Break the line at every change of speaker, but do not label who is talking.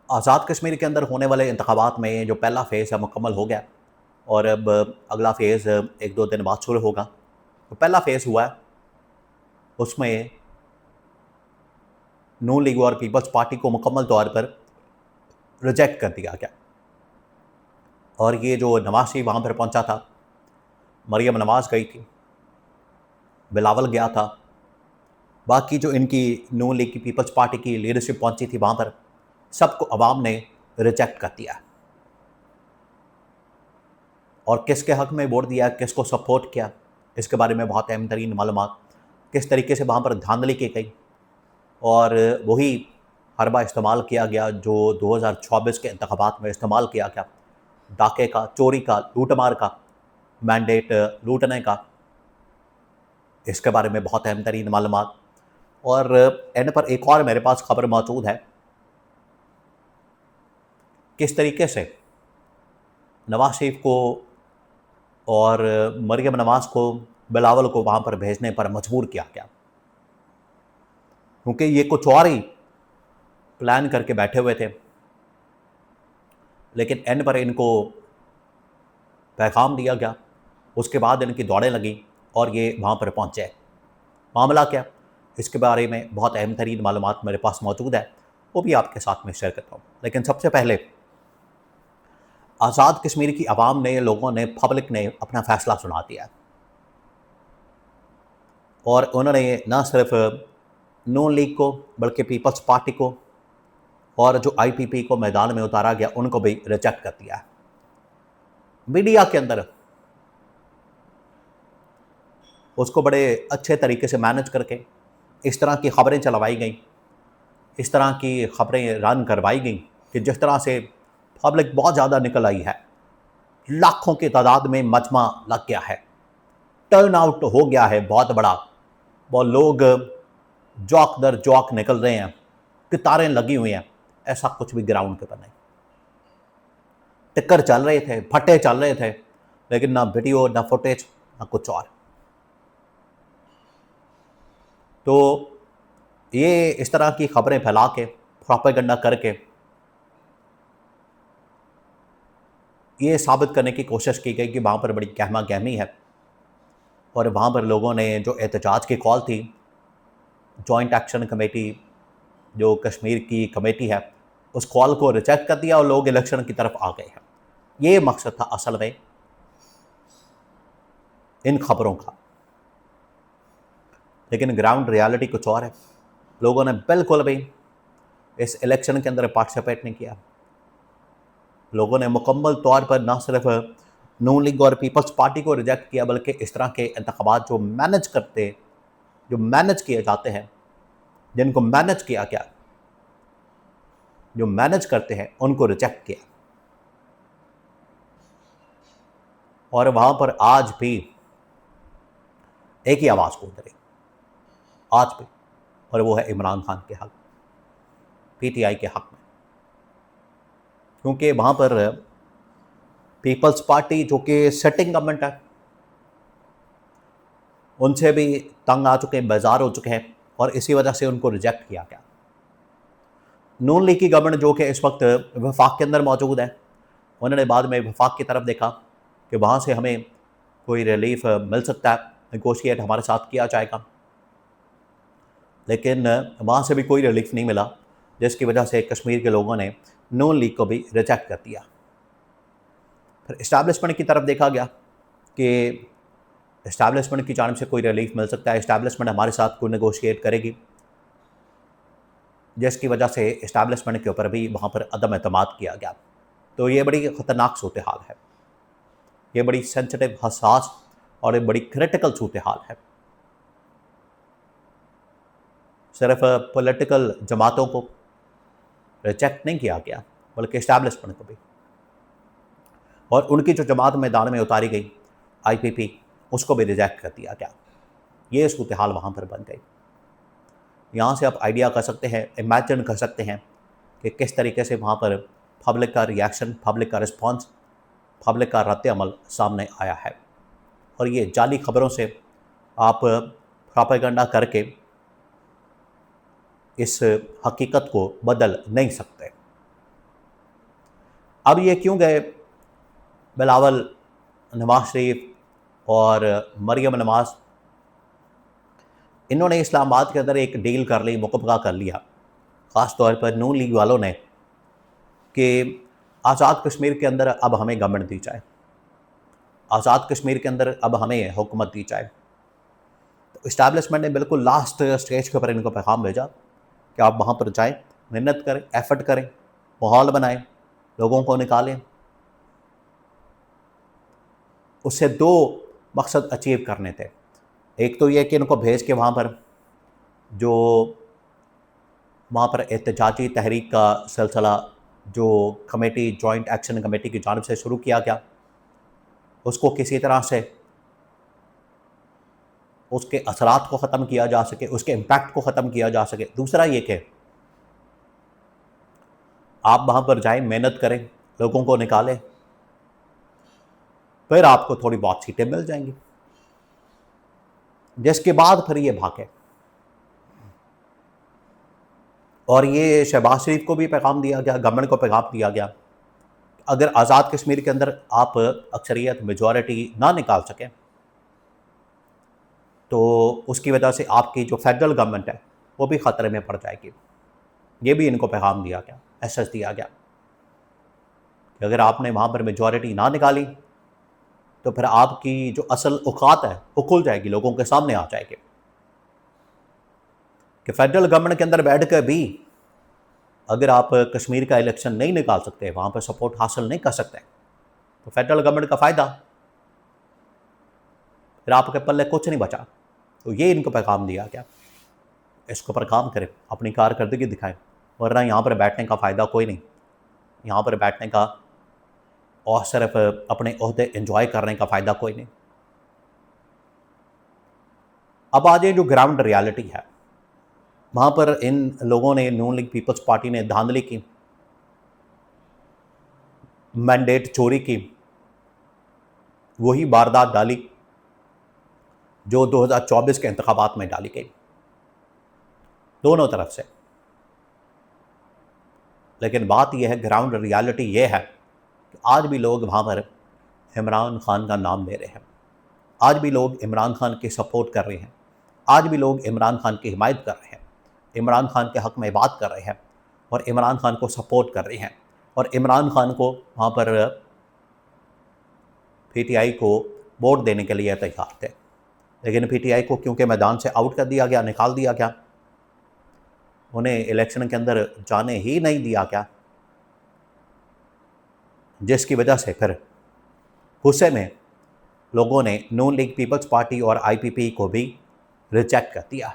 आज़ाद कश्मीर के अंदर होने वाले इंतखाबात में जो पहला फ़ेज़ है मुकम्मल हो गया और अब अगला फ़ेज़ 1-2 दिन बाद शुरू होगा। तो पहला फ़ेज़ हुआ है, उसमें नून लीग और पीपल्स पार्टी को मुकम्मल तौर पर रिजेक्ट कर दिया गया। और ये जो नवाज़ शरीफ वहाँ पर पहुँचा था, मरियम नवाज़ गई थी, बिलावल गया था, बाकी जो इनकी नून लीग की पीपल्स पार्टी की लीडरशिप पहुँची थी वहाँ पर, सबको अवाम ने रिजेक्ट कर दिया। और किसके हक़ में वोट दिया, किसको सपोर्ट किया, इसके बारे में बहुत अहम तरीन मालूमात, किस तरीके से वहाँ पर धांधली की गई और वही हरबा इस्तेमाल किया गया जो 2024 के इंतखाबात में इस्तेमाल किया गया, डाके का, चोरी का, लूटमार का, मैंडेट लूटने का, इसके बारे में बहुत अहम तरीन मालूमात। और एंड पर एक और मेरे पास खबर मौजूद है, किस तरीके से नवाज शरीफ को और मरियम नवाज़ को बिलावल को वहाँ पर भेजने पर मजबूर किया गया, क्योंकि ये कुछ और ही प्लान करके बैठे हुए थे, लेकिन एंड पर इनको पैगाम दिया गया, उसके बाद इनकी दौड़ें लगी और ये वहाँ पर पहुँचे। मामला क्या, इसके बारे में बहुत अहम तरीन मालूमात मेरे पास मौजूद है, वो भी आपके साथ में शेयर करता हूँ। लेकिन सबसे पहले आज़ाद कश्मीर की आवाम ने, लोगों ने, पब्लिक ने अपना फ़ैसला सुना दिया और उन्होंने न सिर्फ नून लीग को बल्कि पीपल्स पार्टी को और जो आईपीपी को मैदान में उतारा गया उनको भी रिजेक्ट कर दिया। मीडिया के अंदर उसको बड़े अच्छे तरीके से मैनेज करके इस तरह की खबरें चलवाई गई, इस तरह की खबरें रन करवाई गई कि जिस तरह से पब्लिक बहुत ज़्यादा निकल आई है, लाखों की तादाद में मजमा लग गया है, टर्न आउट हो गया है बहुत बड़ा, वो लोग जौक दर जौक निकल रहे हैं, कतारें लगी हुई हैं, ऐसा कुछ भी ग्राउंड के ऊपर नहीं। टिक्कर चल रहे थे, फट्टे चल रहे थे, लेकिन ना वीडियो, ना फुटेज, ना कुछ और। तो ये इस तरह की खबरें फैला के, प्रोपेगेंडा करके ये साबित करने की कोशिश की गई कि वहाँ पर बड़ी गहमा गहमी है और वहाँ पर लोगों ने जो एहतजाज की कॉल थी, जॉइंट एक्शन कमेटी जो कश्मीर की कमेटी है, उस कॉल को रिजेक्ट कर दिया और लोग इलेक्शन की तरफ आ गए हैं। ये मकसद था असल में इन खबरों का, लेकिन ग्राउंड रियलिटी कुछ और है। लोगों ने बिल्कुल भी इस इलेक्शन के अंदर पार्टिसिपेट नहीं किया। लोगों ने मुकम्मल तौर पर न सिर्फ नून लीग और पीपल्स पार्टी को रिजेक्ट किया, बल्कि इस तरह के इंतखाबात जो मैनेज किए जाते हैं, जिनको मैनेज किया गया, जो मैनेज करते हैं, उनको रिजेक्ट किया। और वहाँ पर आज भी एक ही आवाज़ गूंज रही, आज भी, और वो है इमरान खान के हक, पीटीआई के हक में। क्योंकि वहाँ पर पीपल्स पार्टी जो कि सेटिंग गवर्नमेंट है, उनसे भी तंग आ चुके हैं, बेजार हो चुके हैं और इसी वजह से उनको रिजेक्ट किया गया। नून लीग की गवर्नमेंट जो कि इस वक्त वफाक के अंदर मौजूद है, उन्होंने बाद में वफाक की तरफ देखा कि वहाँ से हमें कोई रिलीफ मिल सकता है, नेगोशिएट हमारे साथ किया जाएगा, लेकिन वहाँ से भी कोई रिलीफ नहीं मिला, जिसकी वजह से कश्मीर के लोगों ने नून लीग को भी रिजेक्ट कर दिया। फिर इस्टेब्लिशमेंट की तरफ देखा गया कि इस्टेब्लिशमेंट की जानिब से कोई रिलीफ मिल सकता है, इस्टेब्लिशमेंट हमारे साथ कोई नेगोशिएट करेगी, जिसकी वजह से इस्टेब्लिशमेंट के ऊपर भी वहाँ पर अदम एतमाद किया गया। तो ये बड़ी ख़तरनाक सूरत हाल है, ये बड़ी सेंसिटिव, हसास और एक बड़ी क्रिटिकल सूरत हाल है। सिर्फ पॉलिटिकल जमातों को रिजेक्ट नहीं किया गया, बल्कि इस्टेब्लिशमेंट को भी, और उनकी जो जमात मैदान में उतारी गई आईपीपी, उसको भी रिजेक्ट कर दिया गया। ये सूरत हाल वहाँ पर बन गई। यहाँ से आप आइडिया कर सकते हैं, इमेजिन कर सकते हैं कि किस तरीके से वहाँ पर पब्लिक का रिएक्शन, पब्लिक का रिस्पॉन्स, पब्लिक का रद्द अमल सामने आया है। और ये जाली खबरों से आप प्रोपेगेंडा करके इस हकीकत को बदल नहीं सकते। अब ये क्यों गए बिलावल, नवाज शरीफ और मरियम नवाज, इन्होंने इस्लामाबाद के अंदर एक डील कर ली, मुकबला कर लिया, ख़ास तौर पर नून लीग वालों ने, कि आज़ाद कश्मीर के अंदर अब हमें गवर्नमेंट दी जाए, आज़ाद कश्मीर के अंदर अब हमें हुकूमत दी जाए। तो इस्टेब्लिशमेंट ने बिल्कुल लास्ट स्टेज के ऊपर इनको पैगाम भेजा कि आप वहाँ पर जाएं, मेहनत करें, एफर्ट करें, माहौल बनाएं, लोगों को निकालें। उससे दो मकसद अचीव करने थे। एक तो ये कि इनको भेज के वहाँ पर जो वहाँ पर एहतजाजी तहरीक का सिलसिला जो कमेटी, जॉइंट एक्शन कमेटी की जानिब से शुरू किया गया, उसको किसी तरह से उसके असरात को ख़त्म किया जा सके, उसके इम्पैक्ट को ख़त्म किया जा सके। दूसरा ये कि आप वहाँ पर जाएं, मेहनत करें, लोगों को निकालें, फिर आपको थोड़ी बहुत सीटें मिल जाएंगी, जिसके बाद फिर ये भागे। और ये शहबाज शरीफ को भी पैगाम दिया गया, गवर्नमेंट को पैगाम दिया गया, अगर आज़ाद कश्मीर के अंदर आप अक्सरियत, मेजॉरिटी ना निकाल सकें तो उसकी वजह से आपकी जो फेडरल गवर्नमेंट है वो भी ख़तरे में पड़ जाएगी। ये भी इनको पैगाम दिया गया, मैसेज दिया गया कि अगर आपने वहाँ पर मेजॉरिटी ना निकाली तो फिर आपकी जो असल औकात है वो खुल जाएगी, लोगों के सामने आ जाएगी कि फेडरल गवर्नमेंट के अंदर बैठ कर भी अगर आप कश्मीर का इलेक्शन नहीं निकाल सकते, वहाँ पर सपोर्ट हासिल नहीं कर सकते, तो फेडरल गवर्नमेंट का फ़ायदा, फिर आपके पल्ले कुछ नहीं बचा। तो ये इनको पैगाम दिया गया, इसके ऊपर काम करें, अपनी कारकर्दगी दिखाएं, वरना यहाँ पर बैठने का फ़ायदा कोई नहीं। यहाँ पर बैठने का और सिर्फ अपने ओहदे एंजॉय करने का फ़ायदा कोई नहीं। अब आज ये जो ग्राउंड रियलिटी है, वहाँ पर इन लोगों ने, नून लीग पीपल्स पार्टी ने धांधली की, मैंडेट चोरी की, वही वारदात डाली जो 2024 के इंतखाबात में डाली गई, दोनों तरफ से। लेकिन बात यह है, ग्राउंड रियलिटी ये है कि आज भी लोग वहाँ पर इमरान खान का नाम ले रहे हैं, आज भी लोग इमरान खान की सपोर्ट कर रहे हैं, आज भी लोग इमरान खान की हिमायत कर रहे हैं, इमरान खान के हक़ में बात कर रहे हैं और इमरान खान को सपोर्ट कर रहे हैं, और इमरान खान को वहाँ पर पीटीआई को वोट देने के लिए तैयार थे। लेकिन पीटीआई को क्योंकि मैदान से आउट कर दिया गया, निकाल दिया गया, उन्हें इलेक्शन के अंदर जाने ही नहीं दिया गया, जिसकी वजह से फिर गुस्से में लोगों ने नून लीग पीपल्स पार्टी और आईपीपी को भी रिजेक्ट कर दिया।